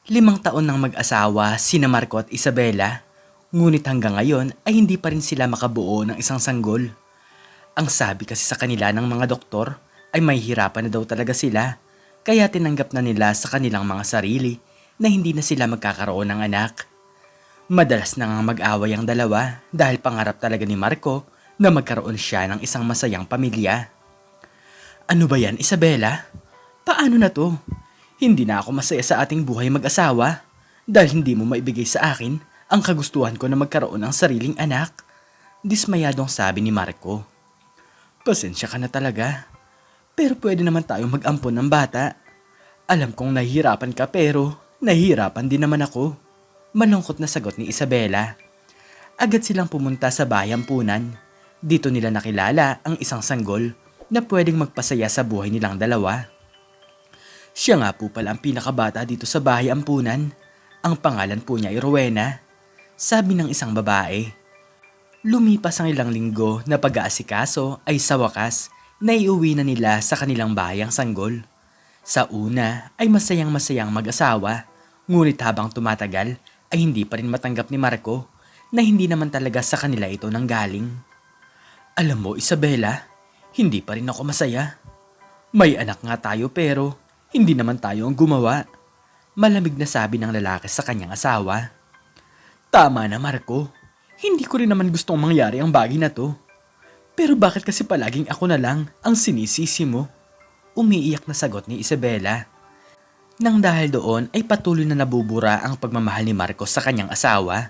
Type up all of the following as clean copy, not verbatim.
5 taon nang mag-asawa sina Marco at Isabela, ngunit hanggang ngayon ay hindi pa rin sila makabuo ng isang sanggol. Ang sabi kasi sa kanila ng mga doktor ay may hirapan na daw talaga sila, kaya tinanggap na nila sa kanilang mga sarili na hindi na sila magkakaroon ng anak. Madalas na nga mag-away ang dalawa dahil pangarap talaga ni Marco na magkaroon siya ng isang masayang pamilya. Ano ba yan, Isabela? Paano na to? Hindi na ako masaya sa ating buhay mag-asawa dahil hindi mo maibigay sa akin ang kagustuhan ko na magkaroon ng sariling anak. Dismayadong sabi ni Marco. Pasensya ka na talaga. Pero pwede naman tayong mag-ampon ng bata. Alam kong nahihirapan ka pero nahihirapan din naman ako. Malungkot na sagot ni Isabela. Agad silang pumunta sa bahay ampunan. Dito nila nakilala ang isang sanggol na pwedeng magpasaya sa buhay nilang dalawa. Siya nga po pala ang pinakabata dito sa bahay ampunan. Ang pangalan po niya ay Rowena. Sabi ng isang babae. Lumipas ang ilang linggo na pag-aasikaso ay sa wakas naiuwi na nila sa kanilang bahay ang sanggol. Sa una ay masayang-masayang mag-asawa, ngunit habang tumatagal ay hindi pa rin matanggap ni Marco na hindi naman talaga sa kanila ito nanggaling. Alam mo, Isabela, hindi pa rin ako masaya. May anak nga tayo pero hindi naman tayo ang gumawa. Malamig na sabi ng lalaki sa kanyang asawa. Tama na, Marco. Hindi ko rin naman gustong mangyari ang bagay na to. Pero bakit kasi palaging ako na lang ang sinisisi mo? Umiiyak na sagot ni Isabela. Nang dahil doon ay patuloy na nabubura ang pagmamahal ni Marco sa kanyang asawa.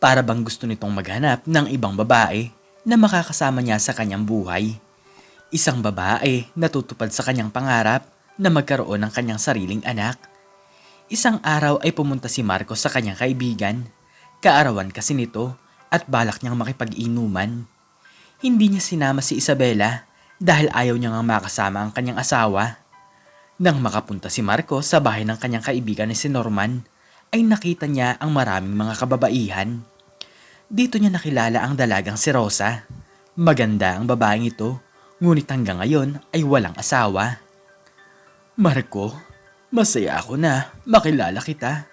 Para bang gusto nitong maghanap ng ibang babae na makakasama niya sa kanyang buhay. Isang babae na tutupad sa kanyang pangarap na magkaroon ng kanyang sariling anak. Isang araw ay pumunta si Marco sa kanyang kaibigan. Kaarawan kasi nito at balak niyang makipag-inuman. Hindi niya sinama si Isabela dahil ayaw niya nga makasama ang kanyang asawa. Nang makapunta si Marco sa bahay ng kanyang kaibigan na si Norman, ay nakita niya ang maraming mga kababaihan. Dito niya nakilala ang dalagang si Rosa. Maganda ang babaeng ito, ngunit hanggang ngayon ay walang asawa. Marco, masaya ako na makilala kita.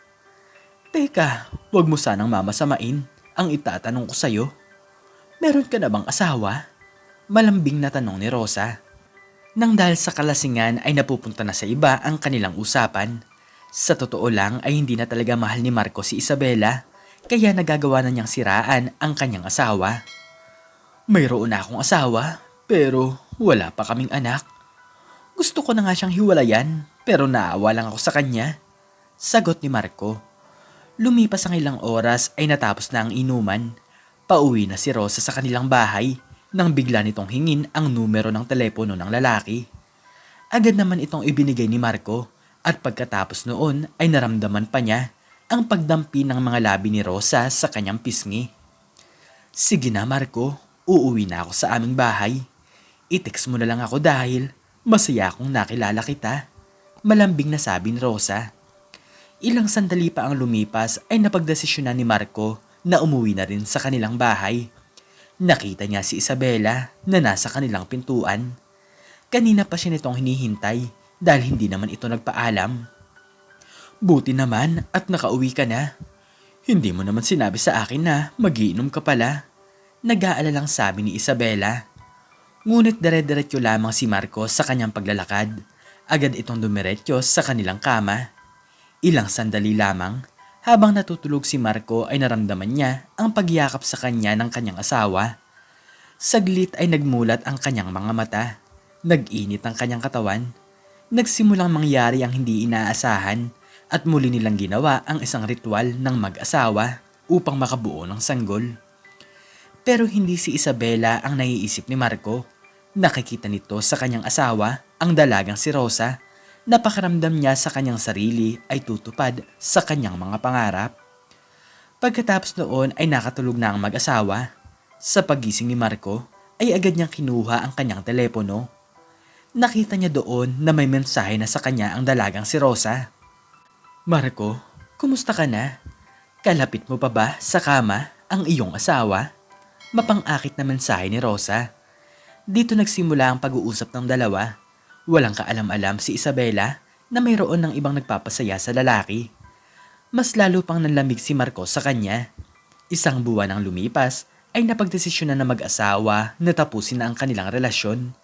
Teka, wag mo sanang mamasamain ang itatanong ko sa'yo. Meron ka na bang asawa? Malambing na tanong ni Rosa. Nang dahil sa kalasingan ay napupunta na sa iba ang kanilang usapan. Sa totoo lang ay hindi na talaga mahal ni Marco si Isabela, kaya nagagawa na niyang siraan ang kanyang asawa. Mayroon na akong asawa, pero wala pa kaming anak. Gusto ko na nga siyang hiwalayan, pero naawa lang ako sa kanya. Sagot ni Marco. Lumipas ang ilang oras ay natapos na ang inuman. Pauwi na si Rosa sa kanilang bahay nang bigla nitong hingin ang numero ng telepono ng lalaki. Agad naman itong ibinigay ni Marco at pagkatapos noon ay naramdaman pa niya ang pagdampi ng mga labi ni Rosa sa kanyang pisngi. Sige na, Marco, uuwi na ako sa aming bahay. I-text mo na lang ako dahil masaya akong nakilala kita. Malambing na sabi ni Rosa. Ilang sandali pa ang lumipas ay napagdesisyonan ni Marco na umuwi na rin sa kanilang bahay. Nakita niya si Isabela na nasa kanilang pintuan. Kanina pa siya nitong hinihintay dahil hindi naman ito nagpaalam. Buti naman at nakauwi ka na. Hindi mo naman sinabi sa akin na magiinom ka pala. Nag-aalalang sabi ni Isabela. Ngunit dire-diretso lamang si Marco sa kanyang paglalakad. Agad itong dumiretso sa kanilang kama. Ilang sandali lamang, habang natutulog si Marco ay naramdaman niya ang pagyakap sa kanya ng kanyang asawa. Saglit ay nagmulat ang kanyang mga mata. Nag-init ang kanyang katawan. Nagsimulang mangyari ang hindi inaasahan at muli nilang ginawa ang isang ritual ng mag-asawa upang makabuo ng sanggol. Pero hindi si Isabela ang naiisip ni Marco. Nakikita nito sa kanyang asawa, ang dalagang si Rosa. Napakaramdam niya sa kanyang sarili ay tutupad sa kanyang mga pangarap. Pagkatapos noon ay nakatulog na ang mag-asawa. Sa pagising ni Marco ay agad niyang kinuha ang kanyang telepono. Nakita niya doon na may mensahe na sa kanya ang dalagang si Rosa. Marco, kumusta ka na? Kalapit mo pa ba sa kama ang iyong asawa? Mapang-akit na mensahe ni Rosa. Dito nagsimula ang pag-uusap ng dalawa. Walang kaalam-alam si Isabela na mayroon ng ibang nagpapasaya sa lalaki. Mas lalo pang nanlamig si Marco sa kanya. Isang buwan ang lumipas ay napagdesisyonan na mag-asawa na tapusin na ang kanilang relasyon.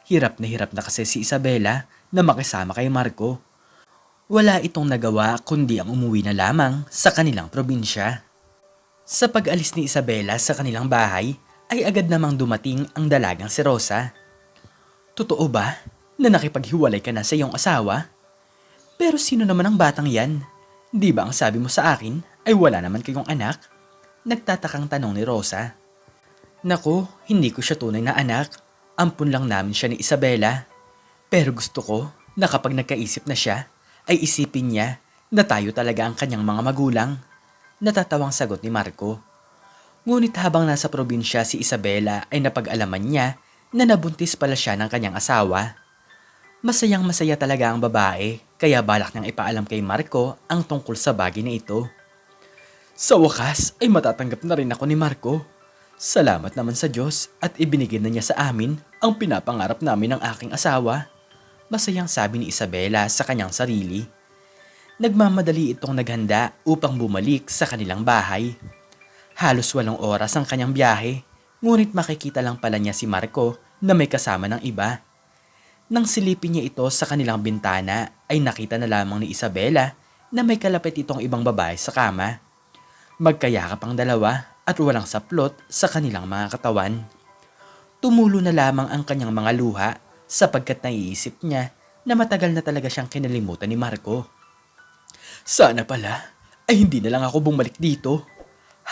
Hirap na kasi si Isabela na makisama kay Marco. Wala itong nagawa kundi ang umuwi na lamang sa kanilang probinsya. Sa pag-alis ni Isabela sa kanilang bahay ay agad namang dumating ang dalagang si Rosa. Totoo ba na nakipaghiwalay ka na sa iyong asawa? Pero sino naman ang batang yan? Di ba ang sabi mo sa akin ay wala naman kayong anak? Nagtatakang tanong ni Rosa. Naku, hindi ko siya tunay na anak. Ampun lang namin siya ni Isabela. Pero gusto ko na kapag nagkaisip na siya, ay isipin niya na tayo talaga ang kanyang mga magulang. Natatawang sagot ni Marco. Ngunit habang nasa probinsya si Isabela ay napag-alaman niya na nabuntis pala siya ng kanyang asawa. Masayang masaya talaga ang babae kaya balak niyang ipaalam kay Marco ang tungkol sa bagay na ito. Sa wakas ay matatanggap na rin ako ni Marco. Salamat naman sa Diyos at ibinigay na niya sa amin ang pinapangarap namin ng aking asawa. Masayang sabi ni Isabela sa kanyang sarili. Nagmamadali itong naghanda upang bumalik sa kanilang bahay. Halos 8 oras ang kanyang biyahe, ngunit makikita lang pala niya si Marco na may kasama ng iba. Nang silipin niya ito sa kanilang bintana ay nakita na lamang ni Isabela na may kalapit itong ibang babae sa kama. Magkayakap ang dalawa at walang saplot sa kanilang mga katawan. Tumulo na lamang ang kanyang mga luha sapagkat naiisip niya na matagal na talaga siyang kinalimutan ni Marco. Sana pala ay hindi na lang ako bumalik dito.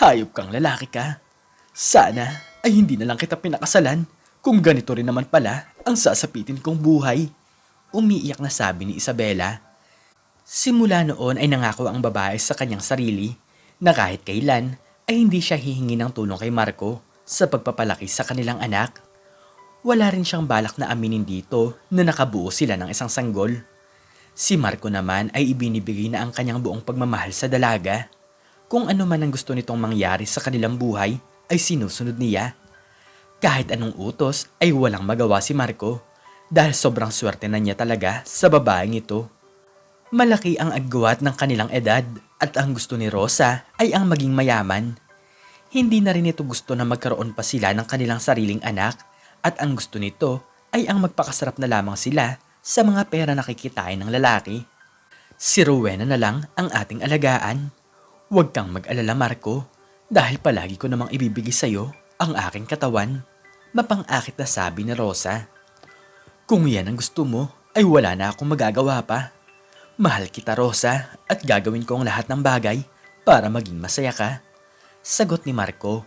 Hayop kang lalaki ka. Sana ay hindi na lang kita pinakasalan kung ganito rin naman pala ang sasapitin kong buhay. Umiiyak na sabi ni Isabela. Simula noon ay nangako ang babae sa kanyang sarili na kahit kailan ay hindi siya hihingi ng tulong kay Marco sa pagpapalaki sa kanilang anak. Wala rin siyang balak na aminin dito na nakabuo sila ng isang sanggol. Si Marco naman ay ibinibigay na ang kanyang buong pagmamahal sa dalaga. Kung ano man ang gusto nitong mangyari sa kanilang buhay ay sinusunod niya. Kahit anong utos ay walang magawa si Marco dahil sobrang swerte na niya talaga sa babaeng ito. Malaki ang agwat ng kanilang edad at ang gusto ni Rosa ay ang maging mayaman. Hindi na rin ito gusto na magkaroon pa sila ng kanilang sariling anak at ang gusto nito ay ang magpakasarap na lamang sila sa mga pera na kikitain ng lalaki. Si Rowena na lang ang ating alagaan. Huwag kang mag-alala Marco dahil palagi ko namang ibibigay sa iyo ang aking katawan. Mapang-akit na sabi ni Rosa. Kung yan ang gusto mo ay wala na akong magagawa pa. Mahal kita Rosa at gagawin ko ang lahat ng bagay para maging masaya ka. Sagot ni Marco.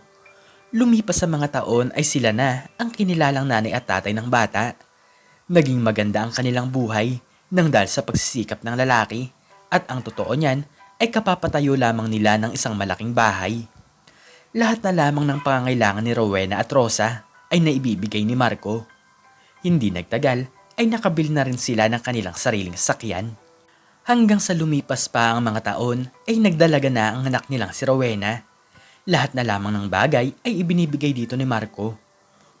Lumipas sa mga taon ay sila na ang kinilalang nanay at tatay ng bata. Naging maganda ang kanilang buhay nang dahil sa pagsisikap ng lalaki at ang totoo niyan ay kapapatayo lamang nila ng isang malaking bahay. Lahat na lamang ng pangangailangan ni Rowena at Rosa ay naibibigay ni Marco. Hindi nagtagal ay nakabili na rin sila ng kanilang sariling sakyan. Hanggang sa lumipas pa ang mga taon ay nagdalaga na ang anak nilang si Rowena. Lahat na lamang ng bagay ay ibinibigay dito ni Marco.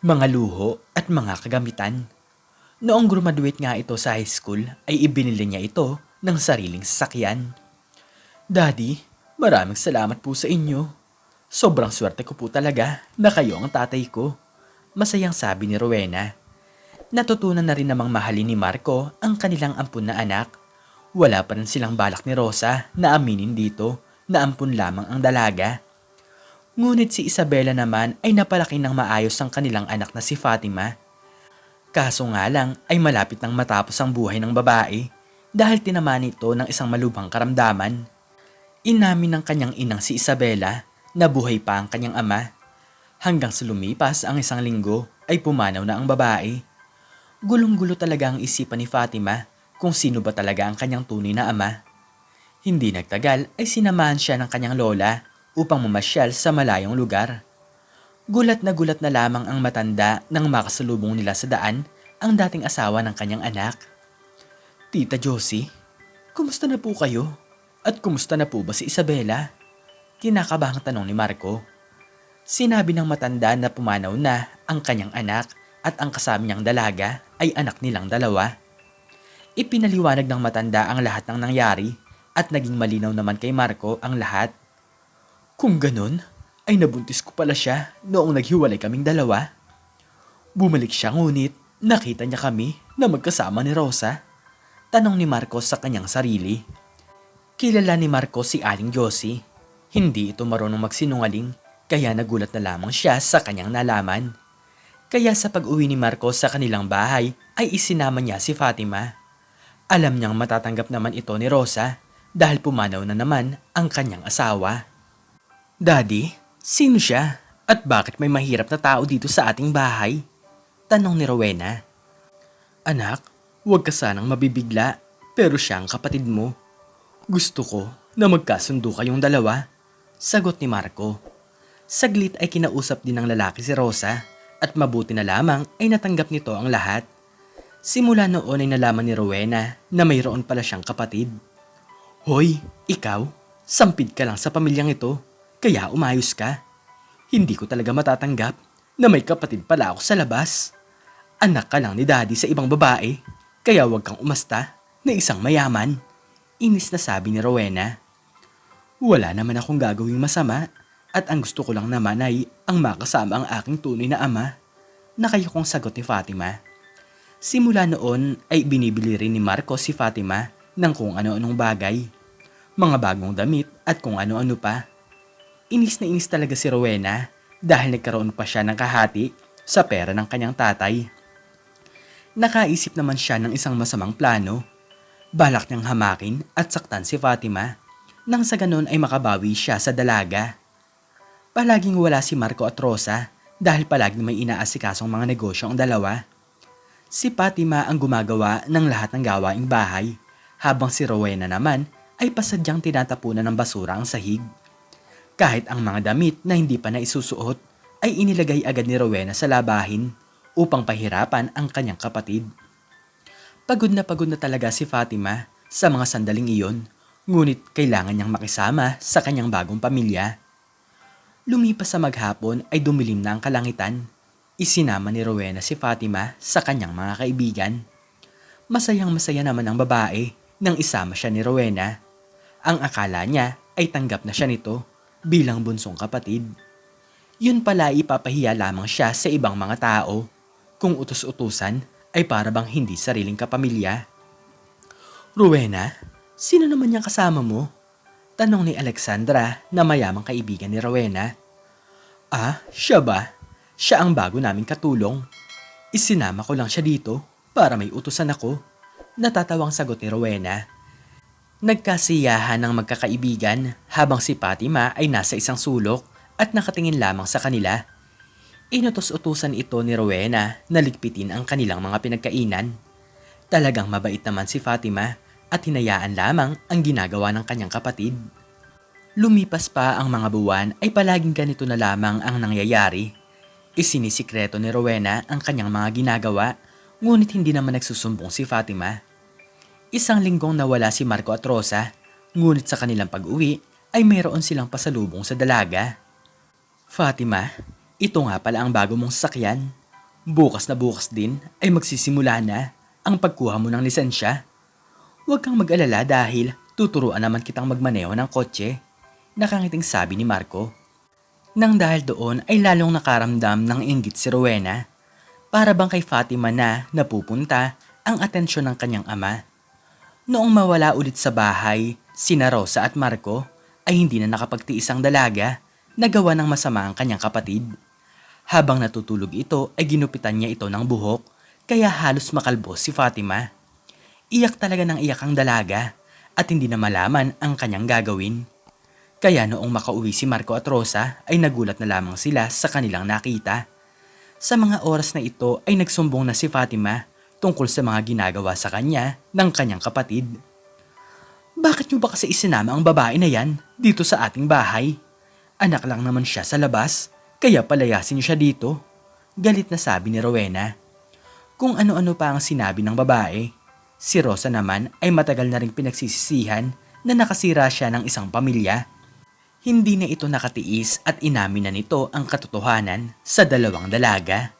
Mga luho at mga kagamitan. Noong graduate nga ito sa high school ay ibinili niya ito ng sariling sasakyan. Daddy, maraming salamat po sa inyo. Sobrang swerte ko po talaga na kayo ang tatay ko. Masayang sabi ni Rowena. Natutunan na rin namang mahalin ni Marco ang kanilang ampun na anak. Wala pa rin silang balak ni Rosa na aminin dito na ampun lamang ang dalaga. Ngunit si Isabela naman ay napalaki ng maayos ang kanilang anak na si Fatima. Kaso nga lang ay malapit nang matapos ang buhay ng babae dahil tinamaan ito ng isang malubhang karamdaman. Inamin ng kanyang inang si Isabela na buhay pa ang kanyang ama. Hanggang sa lumipas ang isang linggo ay pumanaw na ang babae. Gulong-gulo talaga ang isipan ni Fatima kung sino ba talaga ang kanyang tunay na ama. Hindi nagtagal ay sinamahan siya ng kanyang lola upang mamasyal sa malayong lugar. Gulat na lamang ang matanda nang makasalubong nila sa daan ang dating asawa ng kanyang anak. Tita Josie, kumusta na po kayo? At kumusta na po ba si Isabela? Kinakabahang tanong ni Marco. Sinabi ng matanda na pumanaw na ang kanyang anak at ang kasama niyang dalaga ay anak nilang dalawa. Ipinaliwanag ng matanda ang lahat ng nangyari at naging malinaw naman kay Marco ang lahat. Kung ganun, ay nabuntis ko pala siya noong naghiwalay kaming dalawa. Bumalik siya ngunit nakita niya kami na magkasama ni Rosa. Tanong ni Marco sa kanyang sarili. Kilala ni Marco si Aling Josie. Hindi ito marunong magsinungaling kaya nagulat na lamang siya sa kanyang nalaman. Kaya sa pag-uwi ni Marco sa kanilang bahay ay isinama niya si Fatima. Alam niyang matatanggap naman ito ni Rosa dahil pumanaw na naman ang kanyang asawa. Daddy, sino siya? At bakit may mahirap na tao dito sa ating bahay? Tanong ni Rowena. Anak, huwag ka sanang mabibigla, pero siya ang kapatid mo. Gusto ko na magkasundo kayong dalawa, sagot ni Marco. Saglit ay kinausap din ng lalaki si Rosa at mabuti na lamang ay natanggap nito ang lahat. Simula noon ay nalaman ni Rowena na mayroon pala siyang kapatid. Hoy, ikaw, sampid ka lang sa pamilyang ito. Kaya umayos ka. Hindi ko talaga matatanggap na may kapatid pala ako sa labas. Anak ka lang ni Daddy sa ibang babae, kaya huwag kang umasta na isang mayaman. Inis na sabi ni Rowena. Wala naman akong gagawing masama at ang gusto ko lang naman ay ang makasama ang aking tunay na ama. Nakayukong sagot ni Fatima. Simula noon ay binibili rin ni Marco si Fatima ng kung ano-anong bagay. Mga bagong damit at kung ano-ano pa. Inis na inis talaga si Rowena dahil nagkaroon pa siya ng kahati sa pera ng kanyang tatay. Nakaisip naman siya ng isang masamang plano. Balak niyang hamakin at saktan si Fatima nang sa ganon ay makabawi siya sa dalaga. Palaging wala si Marco at Rosa dahil palaging may inaasikasong mga negosyo ang dalawa. Si Fatima ang gumagawa ng lahat ng gawaing bahay habang si Rowena naman ay pasadyang tinatapunan ng basura ang sahig. Kahit ang mga damit na hindi pa naisusuot ay inilagay agad ni Rowena sa labahin upang pahirapan ang kanyang kapatid. Pagod na talaga si Fatima sa mga sandaling iyon, ngunit kailangan niyang makisama sa kanyang bagong pamilya. Lumipas sa maghapon ay dumilim na ang kalangitan. Isinama ni Rowena si Fatima sa kanyang mga kaibigan. Masayang-masaya naman ang babae nang isama siya ni Rowena. Ang akala niya ay tanggap na siya nito bilang bunsong kapatid. Yun pala ipapahiya lamang siya sa ibang mga tao. Kung utos-utusan ay para bang hindi sariling kapamilya. Rowena, sino naman niyang kasama mo? Tanong ni Alexandra na mayamang kaibigan ni Rowena. Ah, siya ba? Siya ang bago naming katulong. Isinama ko lang siya dito para may utusan ako. Natatawang sagot ni Rowena. Nagkasiyahan ng magkakaibigan habang si Fatima ay nasa isang sulok at nakatingin lamang sa kanila. Inutos-utusan ito ni Rowena na ligpitin ang kanilang mga pinagkainan. Talagang mabait naman si Fatima at hinayaan lamang ang ginagawa ng kanyang kapatid. Lumipas pa ang mga buwan ay palaging ganito na lamang ang nangyayari. Isinisikreto ni Rowena ang kanyang mga ginagawa, ngunit hindi naman nagsusumbong si Fatima. Isang linggong nawala si Marco at Rosa, ngunit sa kanilang pag-uwi ay mayroon silang pasalubong sa dalaga. Fatima, ito nga pala ang bago mong sasakyan. Bukas na bukas din ay magsisimula na ang pagkuha mo ng lisensya. Huwag kang mag-alala dahil tuturuan naman kitang magmaneho ng kotse. Nakangiting sabi ni Marco. Nang dahil doon ay lalong nakaramdam ng inggit si Rowena. Para bang kay Fatima na napupunta ang atensyon ng kanyang ama. Noong mawala ulit sa bahay, sina Rosa at Marco ay hindi na nakapagtiis ang dalaga na gawa ng masama ang kanyang kapatid. Habang natutulog ito ay ginupitan niya ito ng buhok kaya halos makalbo si Fatima. Iyak talaga ng iyak ang dalaga at hindi na malaman ang kanyang gagawin. Kaya noong makauwi si Marco at Rosa ay nagulat na lamang sila sa kanilang nakita. Sa mga oras na ito ay nagsumbong na si Fatima tungkol sa mga ginagawa sa kanya ng kanyang kapatid. Bakit niyo ba kasi isinama ang babae na yan dito sa ating bahay? Anak lang naman siya sa labas, kaya palayasin niyo siya dito. Galit na sabi ni Rowena. Kung ano-ano pa ang sinabi ng babae, si Rosa naman ay matagal na ring pinagsisisihan na nakasira siya ng isang pamilya. Hindi na ito nakatiis at inamin na nito ang katotohanan sa dalawang dalaga.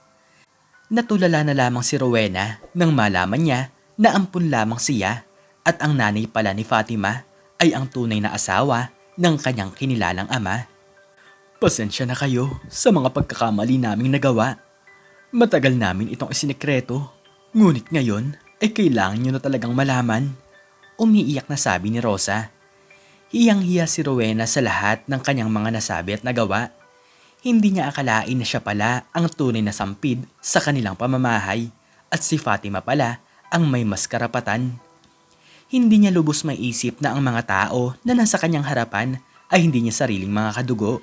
Natulala na lamang si Rowena nang malaman niya na ampun lamang siya at ang nanay pala ni Fatima ay ang tunay na asawa ng kanyang kinilalang ama. Pasensya na kayo sa mga pagkakamali naming nagawa. Matagal namin itong isinekreto, ngunit ngayon ay kailangan nyo na talagang malaman. Umiiyak na sabi ni Rosa. Hiyang-hiya si Rowena sa lahat ng kanyang mga nasabi at nagawa. Hindi niya akalain na siya pala ang tunay na sampid sa kanilang pamamahay at si Fatima pala ang may mas karapatan. Hindi niya lubos maiisip na ang mga tao na nasa kanyang harapan ay hindi niya sariling mga kadugo.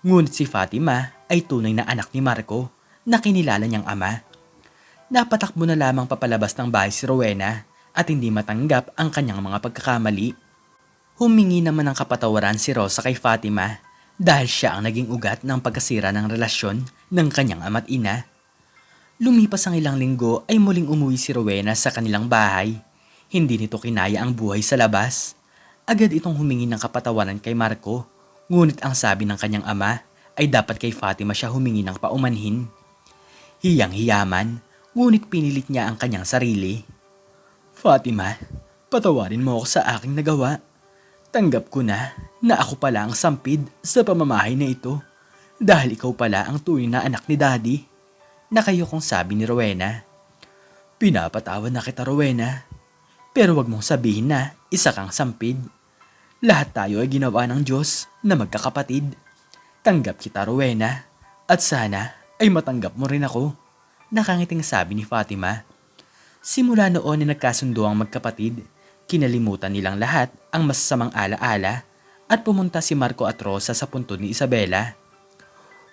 Ngunit si Fatima ay tunay na anak ni Marco na kinilala niyang ama. Napatakbo na lamang papalabas ng bahay si Rowena at hindi matanggap ang kanyang mga pagkakamali. Humingi naman ng kapatawaran si Rosa kay Fatima dahil siya ang naging ugat ng pagkasira ng relasyon ng kanyang ama't ina. Lumipas ang ilang linggo ay muling umuwi si Rowena sa kanilang bahay. Hindi nito kinaya ang buhay sa labas. Agad itong humingi ng kapatawaran kay Marco. Ngunit ang sabi ng kanyang ama ay dapat kay Fatima siya humingi ng paumanhin. Hiyang-hiyaman, ngunit pinilit niya ang kanyang sarili. Fatima, patawarin mo ako sa aking nagawa. Tanggap ko na ako pala ang sampid sa pamamahay na ito dahil ikaw pala ang tunay na anak ni Daddy. Nakayokong sabi ni Rowena. Pinapatawad na kita, Rowena. Pero wag mong sabihin na isa kang sampid. Lahat tayo ay ginawa ng Diyos na magkakapatid. Tanggap kita, Rowena. At sana ay matanggap mo rin ako. Nakangiting sabi ni Fatima. Simula noon ay nagkasundo ang magkapatid. Kinalimutan nilang lahat ang masasamang alaala at pumunta si Marco at Rosa sa puntod ni Isabela.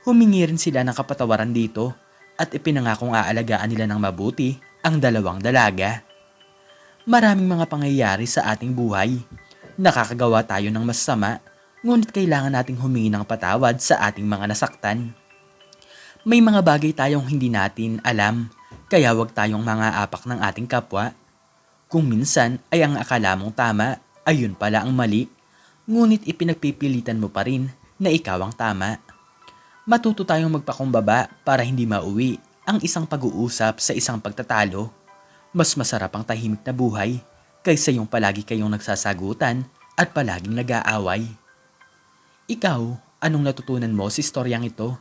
Humingi rin sila ng kapatawaran dito at ipinangakong aalagaan nila ng mabuti ang dalawang dalaga. Maraming mga pangyayari sa ating buhay. Nakakagawa tayo ng masama, ngunit kailangan nating humingi ng patawad sa ating mga nasaktan. May mga bagay tayong hindi natin alam, kaya wag tayong mga apak ng ating kapwa. Kung minsan ay ang akala mong tama, ayun pala ang mali, ngunit ipinagpipilitan mo pa rin na ikaw ang tama. Matuto tayong magpakumbaba para hindi mauwi ang isang pag-uusap sa isang pagtatalo. Mas masarap ang tahimik na buhay kaysa yung palagi kayong nagsasagutan at palaging nag-aaway. Ikaw, anong natutunan mo sa istoryang ito?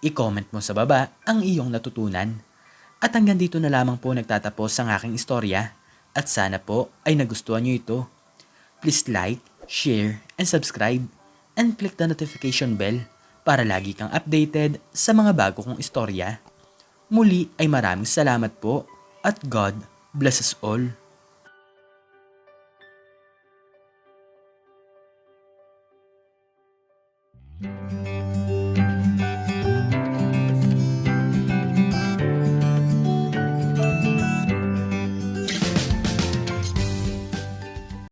I-comment mo sa baba ang iyong natutunan. At hanggang dito na lamang po nagtatapos ang aking istorya at sana po ay nagustuhan nyo ito. Please like, share, and subscribe and click the notification bell para lagi kang updated sa mga bago kong istorya. Muli ay maraming salamat po at God bless us all.